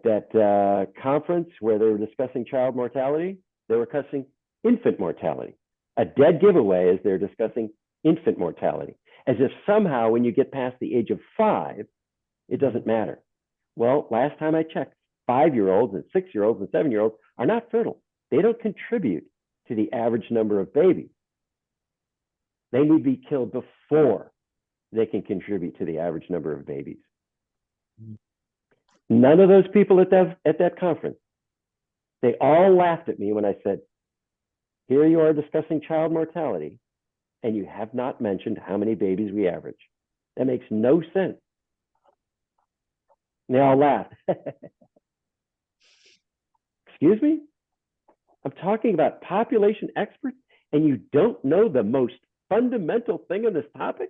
that conference where they were discussing child mortality, they were discussing infant mortality. A dead giveaway is they're discussing infant mortality, as if somehow when you get past the age of 5, it doesn't matter. Well, last time I checked, 5-year-olds and 6-year-olds and 7-year-olds are not fertile. They don't contribute to the average number of babies. They need to be killed before they can contribute to the average number of babies. None of those people at that conference, they all laughed at me when I said, here you are discussing child mortality, and you have not mentioned how many babies we average. That makes no sense. And they all laughed. Excuse me? I'm talking about population experts, and you don't know the most fundamental thing on this topic?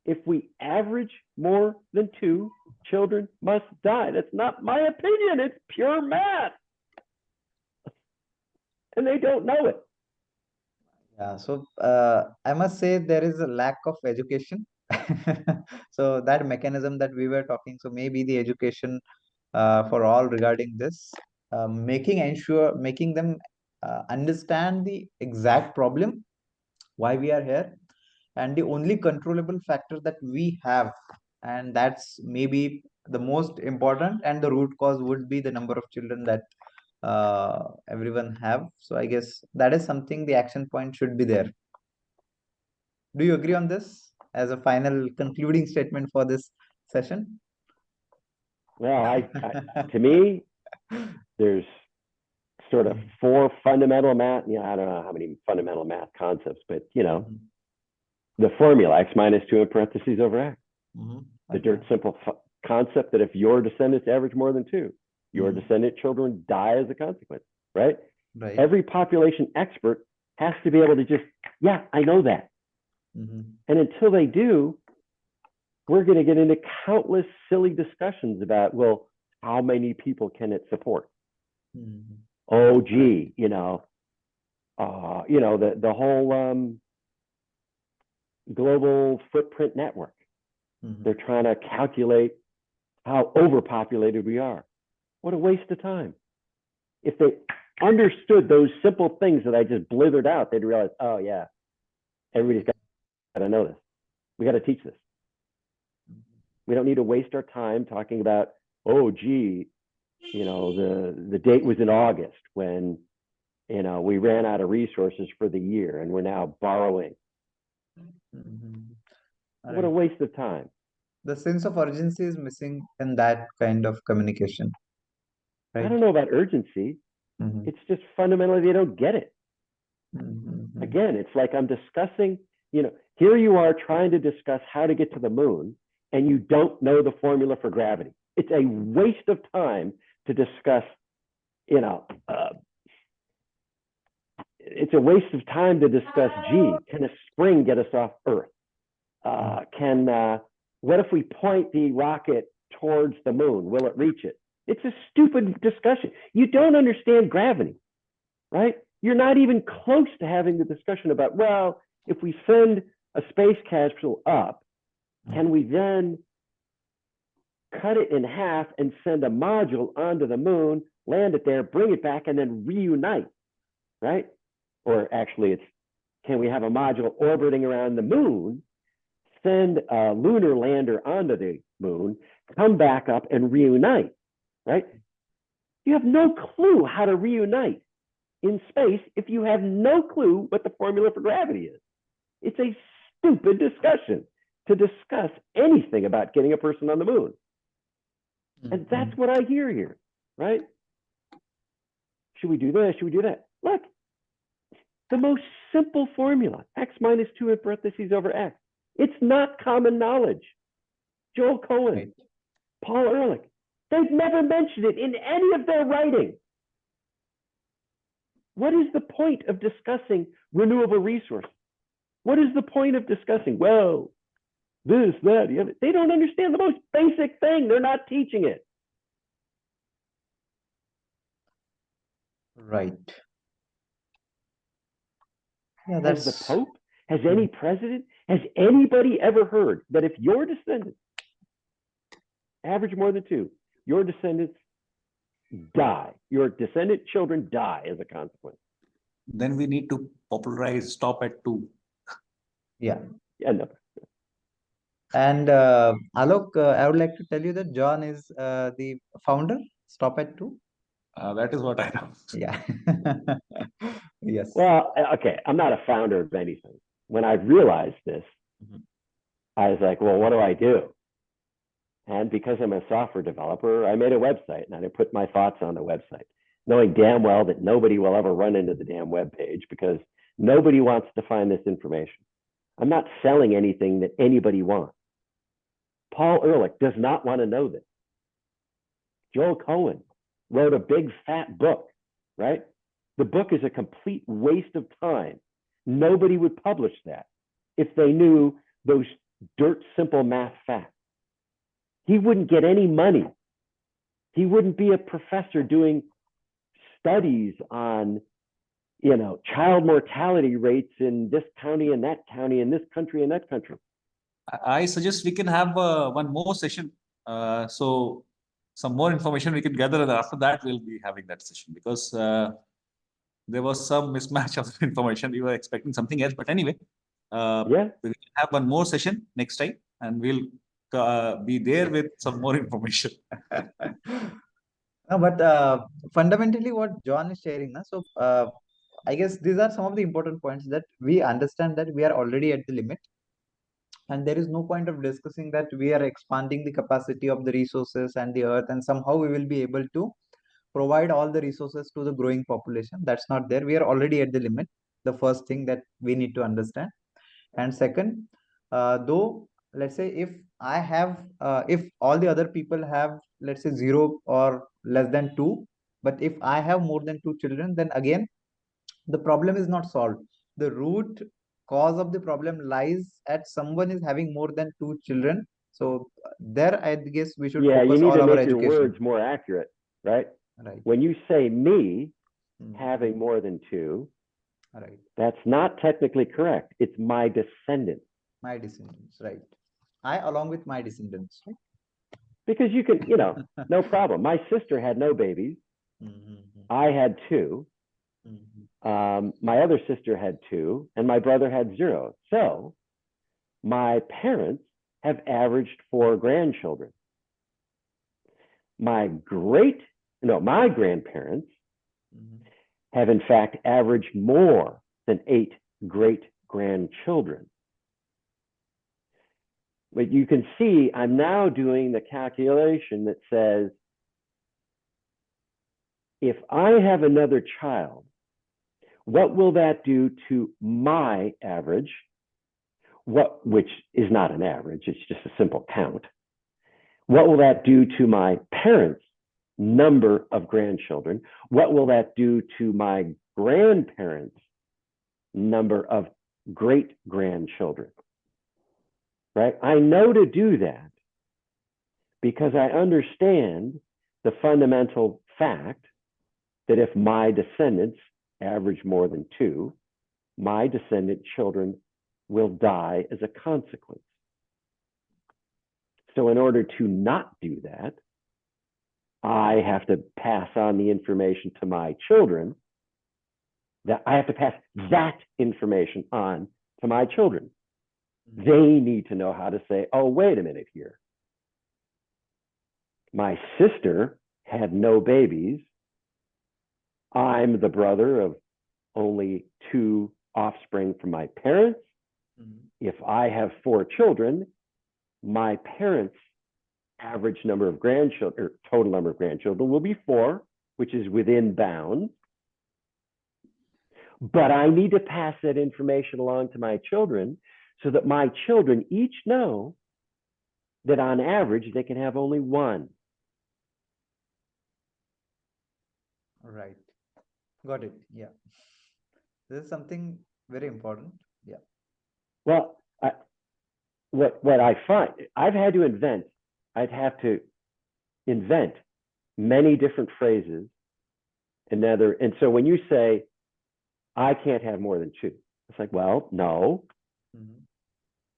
If we average more than 2, children must die. That's not my opinion. It's pure math. And they don't know it. Yeah, so I must say there is a lack of education. So that mechanism that we were talking, so maybe the education for all regarding this, making them understand the exact problem why we are here, and the only controllable factor that we have, and that's maybe the most important, and the root cause would be the number of children that everyone have. So I guess that is something the action point should be there. Do you agree on this as a final concluding statement for this session? Well, to me, there's sort of 4 fundamental math. I don't know how many fundamental math concepts, but the formula x minus 2 in parentheses over x. The dirt simple concept that if your descendants average more than 2, your descendant children die as a consequence, right? Right. Every population expert has to be able to just, yeah, I know that. And until they do, we're going to get into countless silly discussions about, well, how many people can it support? Oh, gee, the whole global footprint network. They're trying to calculate how overpopulated we are. What a waste of time. If they understood those simple things that I just blithered out, they'd realize, oh yeah, everybody's got to know this. We got to teach this. We don't need to waste our time talking about, oh, gee, the date was in August when, we ran out of resources for the year and we're now borrowing. What a waste of time. The sense of urgency is missing in that kind of communication. Right? I don't know about urgency. It's just fundamentally they don't get it. Again, it's like I'm discussing, here you are trying to discuss how to get to the moon and you don't know the formula for gravity. It's a waste of time to discuss, it's a waste of time to discuss, gee, can a spring get us off Earth? What if we point the rocket towards the moon? Will it reach it? It's a stupid discussion. You don't understand gravity, right? You're not even close to having the discussion about, well, if we send a space capsule up, can we then cut it in half and send a module onto the moon, land it there, bring it back, and then reunite, right? Or actually, it's, can we have a module orbiting around the moon, send a lunar lander onto the moon, come back up and reunite, right? You have no clue how to reunite in space if you have no clue what the formula for gravity is. It's a stupid discussion to discuss anything about getting a person on the moon. And that's what I hear here, right? Should we do this? Should we do that? Look, the most simple formula, x minus 2 in parentheses over x. It's not common knowledge. Joel Cohen, Paul Ehrlich, they've never mentioned it in any of their writing. What is the point of discussing renewable resources? What is the point of discussing, well, this, that, the other? They don't understand the most basic thing. They're not teaching it. Right. Yeah, Has the Pope, has any president, has anybody ever heard that if your descendants average more than 2, your descendants die, your descendant children die as a consequence? Then we need to popularize, stop at 2. Yeah. No. And Alok, I would like to tell you that John is the founder. Stop at 2. That is what I know. Yeah. Yes. Well, okay, I'm not a founder of anything. When I realized this, I was like, well, what do I do? And because I'm a software developer, I made a website and I put my thoughts on the website, knowing damn well that nobody will ever run into the damn web page because nobody wants to find this information. I'm not selling anything that anybody wants. Paul Ehrlich does not want to know this. Joel Cohen wrote a big fat book, right? The book is a complete waste of time. Nobody would publish that if they knew those dirt simple math facts. He wouldn't get any money. He wouldn't be a professor doing studies on, child mortality rates in this county and that county, in this country and that country. I suggest we can have one more session. So some more information we can gather, and after that we'll be having that session, because there was some mismatch of information. We were expecting something else, but anyway, Yeah. we'll have one more session next time, and we'll be there with some more information. No, but fundamentally, what John is sharing, na, so I guess these are some of the important points that we understand that we are already at the limit, and there is no point of discussing that we are expanding the capacity of the resources and the earth, and somehow we will be able to provide all the resources to the growing population. That's not there. We are already at the limit. The first thing that we need to understand. And second, though, let's say if all the other people have, let's say, 0 or less than 2, but if I have more than 2 children, then again, the problem is not solved. The root cause of the problem lies at someone is having more than 2 children. So there, I guess we should Yeah, you focus need all to our make your education. words more accurate, right? Right. When you say me Mm, having more than 2, right. that's not technically correct. It's my descendant. My descendants, right. I along with my descendants, right? Because you can, no problem. My sister had no babies. Mhm, I had 2. mhm. My other sister had 2, and my brother had 0. So my parents have averaged 4 grandchildren. My grandparents Mhm. have in fact averaged more than 8 great grandchildren. But you can see I'm now doing the calculation that says, if I have another child, what will that do to my average? Which is not an average, it's just a simple count. What will that do to my parents' number of grandchildren? What will that do to my grandparents' number of great grandchildren? Right? I know to do that because I understand the fundamental fact that if my descendants average more than 2, my descendant children will die as a consequence. So in order to not do that, I have to pass on the information to my children. That I have to pass that information on to my children. They need to know how to say, oh, wait a minute here. My sister had no babies. I'm the brother of only 2 offspring from my parents. If I have 4 children, my parents' average number of grandchildren, or total number of grandchildren, will be 4, which is within bounds. But I need to pass that information along to my children so that my children each know that on average they can have only 1. Right. Got it. Yeah. This is something very important. Yeah. Well, what I find, I'd have to invent many different phrases. And so when you say, I can't have more than 2, it's like, well, no,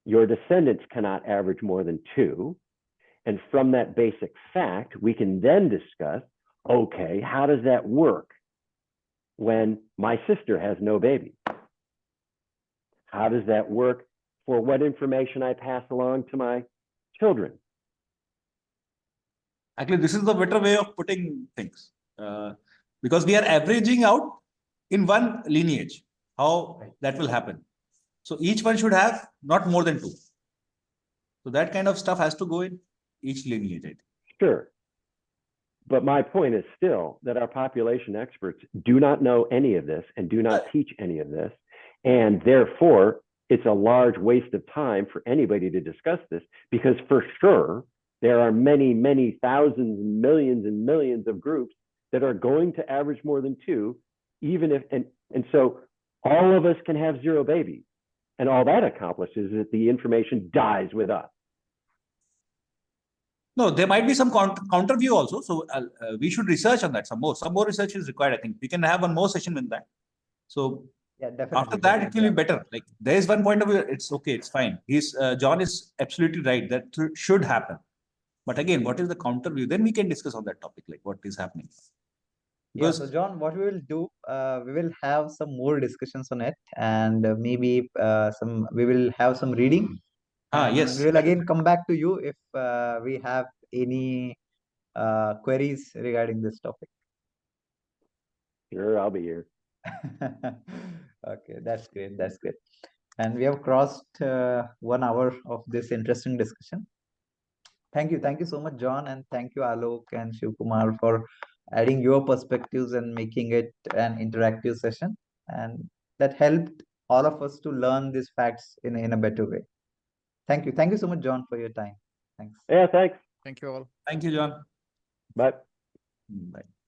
your descendants cannot average more than 2. And from that basic fact, we can then discuss, okay, how does that work when my sister has no baby? How does that work for what information I pass along to my children? Actually, this is the better way of putting things, because we are averaging out in one lineage, how that will happen. So each one should have not more than 2. So that kind of stuff has to go in each lineage, I think. Sure. But my point is still that our population experts do not know any of this and do not teach any of this. And therefore, it's a large waste of time for anybody to discuss this, because for sure, there are many, many thousands, millions and millions of groups that are going to average more than 2, even if, and so all of us can have 0 babies. And all that accomplishes is that the information dies with us. No, there might be some counter view also. So we should research on that some more. Some more research is required, I think. We can have one more session with that. So Yeah, definitely. after that, it will be better. Like there is one point of view, it's okay, it's fine. John is absolutely right. That should happen. But again, what is the counter view? Then we can discuss on that topic, like what is happening. Yeah, so Because John, what we will do, we will have some more discussions on it, and maybe we will have some reading, and yes, we will again come back to you if we have any queries regarding this topic. Sure, I'll be here. Okay, that's great. That's great. And we have crossed 1 hour of this interesting discussion. Thank you. Thank you so much, John. And thank you, Alok and Shivkumar, for adding your perspectives and making it an interactive session. And that helped all of us to learn these facts in a better way. Thank you. Thank you so much, John, for your time. Thanks. Yeah, thanks. Thank you all. thank you, John. Bye. Bye.